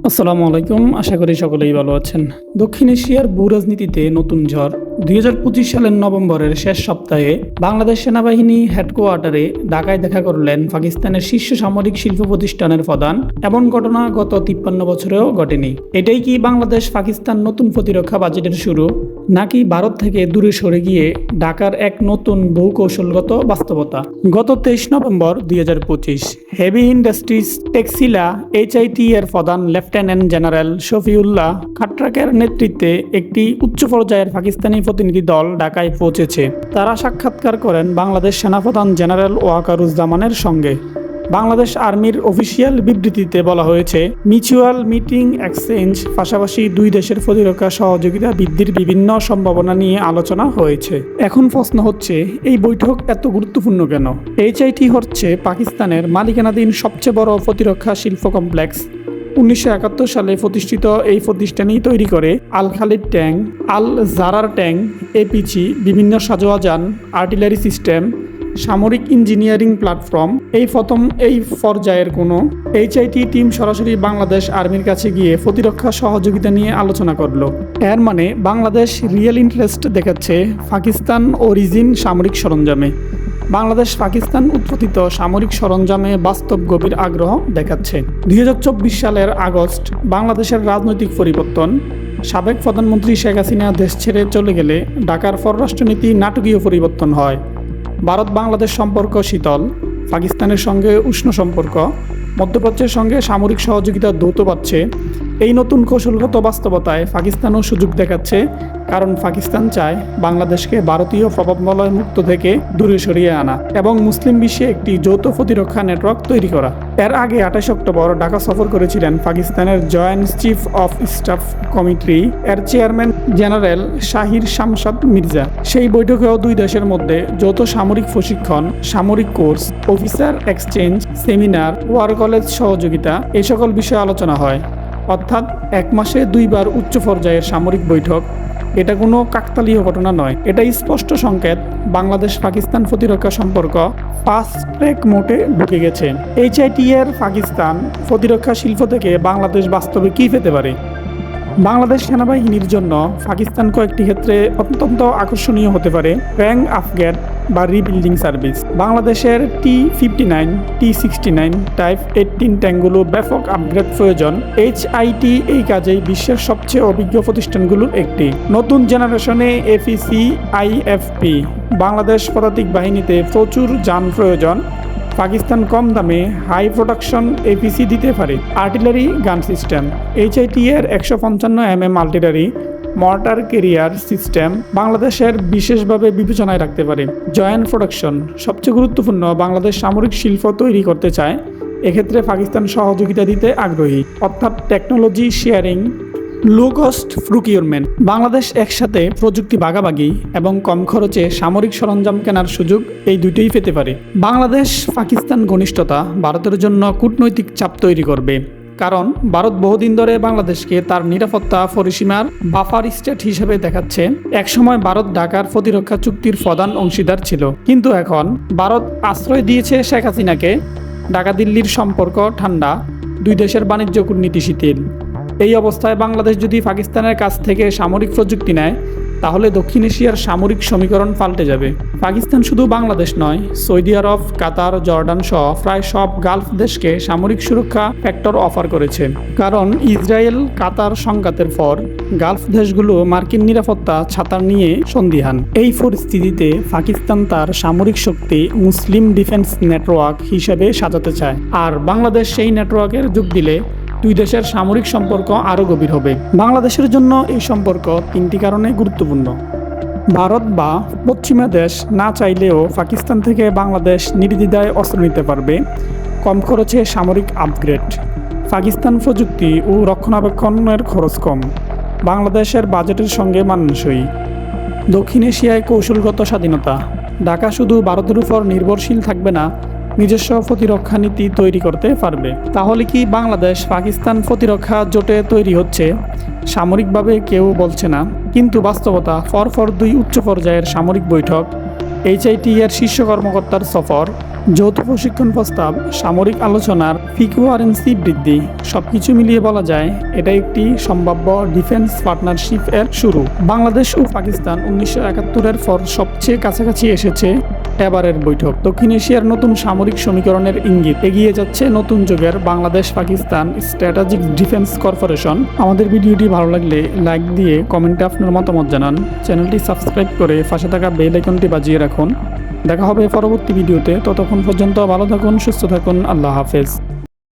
আসসালামু আলাইকুম, আশা করি সকলেই ভালো আছেন। দক্ষিণ এশিয়ার ভূরাজনীতিতে নতুন ঝড়। ২০২৫ সালের নভেম্বরের শেষ সপ্তাহে বাংলাদেশ সেনাবাহিনী হেডকোয়ার্টারে ঢাকায় দেখা করলেন পাকিস্তানের শীর্ষ সামরিক শিল্প প্রতিষ্ঠানের প্রধান। এমন ঘটনা গত ৫৩ বছরেও ঘটেনি। এটাই কি বাংলাদেশ পাকিস্তান নতুন প্রতিরক্ষা বাজেটের শুরু, নাকি ভারত থেকে দূরে সরে গিয়ে ঢাকার এক নতুন বহুকৌশলগত বাস্তবতা? গত ২৩ November ২০২৫ heavy industries Taxila HIT এর প্রধান লেফটেন্যান্ট জেনারেল শফিউল্লাহ খাট্রাকের নেতৃত্বে একটি উচ্চ পর্যায়ের পাকিস্তানি প্রতিনিধি দল ঢাকায় পৌঁছেছে। তারা সাক্ষাৎকার করেন বাংলাদেশ সেনাপ্রধান জেনারেল ওয়াকারুজ্জামানের সঙ্গে। বাংলাদেশ আর্মির অফিসিয়াল বিবৃতিতে বলা হয়েছে, মিউচুয়াল মিটিং এক্সচেঞ্জ পাশাপাশি দুই দেশের প্রতিরক্ষা সহযোগিতা বৃদ্ধির বিভিন্ন সম্ভাবনা নিয়ে আলোচনা হয়েছে। এখন প্রশ্ন হচ্ছে, এই বৈঠক এত গুরুত্বপূর্ণ কেন? HIT হচ্ছে পাকিস্তানের মালিকানাধীন সবচেয়ে বড় প্রতিরক্ষা শিল্প কমপ্লেক্স। ১৯৭১ সালে প্রতিষ্ঠিত এই প্রতিষ্ঠানই তৈরি করে আল খালিদ ট্যাঙ্ক, আল জারার ট্যাঙ্ক, APG, বিভিন্ন সাজোয়াজান, আর্টিলারি সিস্টেম, সামরিক ইঞ্জিনিয়ারিং প্ল্যাটফর্ম। এই প্রথম এই পর্যায়ের কোনো HIT টিম সরাসরি বাংলাদেশ আর্মির কাছে গিয়ে প্রতিরক্ষা সহযোগিতা নিয়ে আলোচনা করলো। এর মানে বাংলাদেশ রিয়েল ইন্টারেস্ট দেখাচ্ছে পাকিস্তান অরিজিন সামরিক সরঞ্জামে। বাংলাদেশ পাকিস্তান উৎপাদিত সামরিক সরঞ্জামে বাস্তব গভীর আগ্রহ দেখাচ্ছে। ২০২৪ সালের আগস্ট বাংলাদেশের রাজনৈতিক পরিবর্তন। সাবেক প্রধানমন্ত্রী শেখ হাসিনা দেশ ছেড়ে চলে গেলে ঢাকার পররাষ্ট্রনীতি নাটকীয় পরিবর্তন হয়। ভারত বাংলাদেশ সম্পর্ক শীতল, পাকিস্তানের সঙ্গে উষ্ণ সম্পর্ক, মধ্যপ্রাচ্যের সঙ্গে সামরিক সহযোগিতা দ্রুত বাড়ছে। এই নতুন কৌশলগত বাস্তবতায় পাকিস্তানও সুযোগ দেখাচ্ছে, কারণ পাকিস্তান চায় বাংলাদেশকে ভারতীয় প্রভাববলয় মুক্ত থেকে দূরে সরিয়ে আনা এবং মুসলিম বিশ্বে একটি যৌথ প্রতিরক্ষা নেটওয়ার্ক তৈরি করা। এর আগে ২৮ অক্টোবর ঢাকা সফর করেছিলেন পাকিস্তানের joint chief of staff committee এর চেয়ারম্যান জেনারেল শাহির শামশাদ মির্জা। সেই বৈঠকেও দুই দেশের মধ্যে যৌথ সামরিক প্রশিক্ষণ, সামরিক course, officer exchange, seminar, war college সহযোগিতা এই সকল বিষয়ে আলোচনা হয়। অর্থাৎ এক মাসে দুইবার উচ্চ পর্যায়ের সামরিক বৈঠক। এটা কোনো কাকতালীয় ঘটনা নয়, এটা স্পষ্ট সংকেত বাংলাদেশ পাকিস্তান প্রতিরক্ষা সম্পর্ক ফাস্ট ট্র্যাক মোডে ঢুকে গেছে। HIT এর পাকিস্তান প্রতিরক্ষা শিল্প থেকে বাংলাদেশ বাস্তবে কী পেতে পারে? বাংলাদেশ সেনাবাহিনীর জন্য পাকিস্তান কয়েকটি ক্ষেত্রে অত্যন্ত আকর্ষণীয় হতে পারে। র্যাঙ্ক আপগ্রেড বা রিবিল্ডিং সার্ভিস। বাংলাদেশের T-59, T-69 টাইপ 18 ট্যাঙ্কগুলো ব্যাপক আপগ্রেড প্রয়োজন। HIT এই কাজেই বিশ্বের সবচেয়ে অভিজ্ঞ প্রতিষ্ঠানগুলোর একটি। নতুন জেনারেশনে APC, IFP। বাংলাদেশ পদাতিক বাহিনীতে প্রচুর যান প্রয়োজন। পাকিস্তান কম দামে হাই প্রোডাকশন APC দিতে পারে। আর্টিলারি গান সিস্টেম। HIT এর ১৫৫ আর্টিলারি মর্টার ক্যারিয়ার সিস্টেম বাংলাদেশের বিশেষভাবে বিবেচনায় রাখতে পারে। জয়েন্ট প্রোডাকশন সবচেয়ে গুরুত্বপূর্ণ। বাংলাদেশ সামরিক শিল্প তৈরি করতে চায়, এক্ষেত্রে পাকিস্তান সহযোগিতা দিতে আগ্রহী, অর্থাৎ technology sharing, low cost procurement. Bangladesh একসাথে প্রযুক্তি ভাগাভাগি এবং কম খরচে সামরিক সরঞ্জাম কেনার সুযোগ এই দুটোই পেতে পারে। বাংলাদেশ পাকিস্তান ঘনিষ্ঠতা ভারতের জন্য কূটনৈতিক চাপ তৈরি করবে, কারণ ভারত বহুদিন ধরে বাংলাদেশকে তার নিরাপত্তা পরিসীমার বাফার স্টেট হিসেবে দেখাচ্ছে। একসময় ভারত ঢাকার প্রতিরক্ষা চুক্তির প্রধান অংশীদার ছিল, কিন্তু এখন ভারত আশ্রয় দিয়েছে শেখ হাসিনাকে। ঢাকা দিল্লির সম্পর্ক ঠান্ডা, দুই দেশের বাণিজ্য কূটনীতি শিথিল। এই অবস্থায় বাংলাদেশ যদি পাকিস্তানের কাছ থেকে সামরিক প্রযুক্তি নেয়, তাহলে দক্ষিণ এশিয়ার সামরিক সমীকরণ পাল্টে যাবে। পাকিস্তান শুধু বাংলাদেশ নয়, সৌদি আরব, কাতার, জর্ডান সহ প্রায় সব গালফ দেশকে সামরিক সুরক্ষা ফ্যাক্টর অফার করেছে। কারণ ইসরায়েল কাতার সংঘাতের পর গালফ দেশগুলো মার্কিন নিরাপত্তা ছাতা নিয়ে সন্দিহান। এই পরিস্থিতিতে পাকিস্তান তার সামরিক শক্তি মুসলিম ডিফেন্স নেটওয়ার্ক হিসেবে সাজাতে চায়, আর বাংলাদেশ সেই নেটওয়ার্কের যোগ দিলে দুই দেশের সামরিক সম্পর্ক আরও গভীর হবে। বাংলাদেশের জন্য এই সম্পর্ক তিনটি কারণে গুরুত্বপূর্ণ। ভারত বা পশ্চিমা দেশ না চাইলেও পাকিস্তান থেকে বাংলাদেশ নির্দ্বিধায় অস্ত্র নিতে পারবে। কম খরচে সামরিক আপগ্রেড, পাকিস্তান প্রযুক্তি ও রক্ষণাবেক্ষণের খরচ কম, বাংলাদেশের বাজেটের সঙ্গে মানানসই। দক্ষিণ এশিয়ায় কৌশলগত স্বাধীনতা। ঢাকা শুধু ভারতের উপর নির্ভরশীল থাকবে না, নিজস্ব প্রতিরক্ষা নীতি তৈরি করতে পারবে। তাহলে কি বাংলাদেশ পাকিস্তান প্রতিরক্ষা জোটে তৈরি হচ্ছে? সামরিকভাবে কেউ বলছে না, কিন্তু বাস্তবতা পরপর দুই উচ্চ পর্যায়ের সামরিক বৈঠক, HIT এর শীর্ষ কর্মকর্তার সফর, যৌথ প্রশিক্ষণ প্রস্তাব, সামরিক আলোচনার ফ্রিকোয়ারেন্সি বৃদ্ধি, সবকিছু মিলিয়ে বলা যায় এটা একটি সম্ভাব্য ডিফেন্স পার্টনারশিপ এর শুরু। বাংলাদেশ ও পাকিস্তান 1971-এর পর সবচেয়ে কাছাকাছি এসেছে এবারের বৈঠক। দক্ষিণ এশিয়ার নতুন সামরিক সমীকরণের ইঙ্গিত, এগিয়ে যাচ্ছে নতুন যুগের Bangladesh Pakistan strategic defence corporation. আমাদের ভিডিওটি ভালো লাগলে লাইক দিয়ে কমেন্টে আপনার মতামত জানান। চ্যানেলটি সাবস্ক্রাইব করে পাশে থাকা বেল আইকনটি বাজিয়ে রাখুন। দেখা হবে পরবর্তী ভিডিওতে। ততক্ষণ পর্যন্ত ভালো থাকুন, সুস্থ থাকুন। আল্লাহ হাফেজ।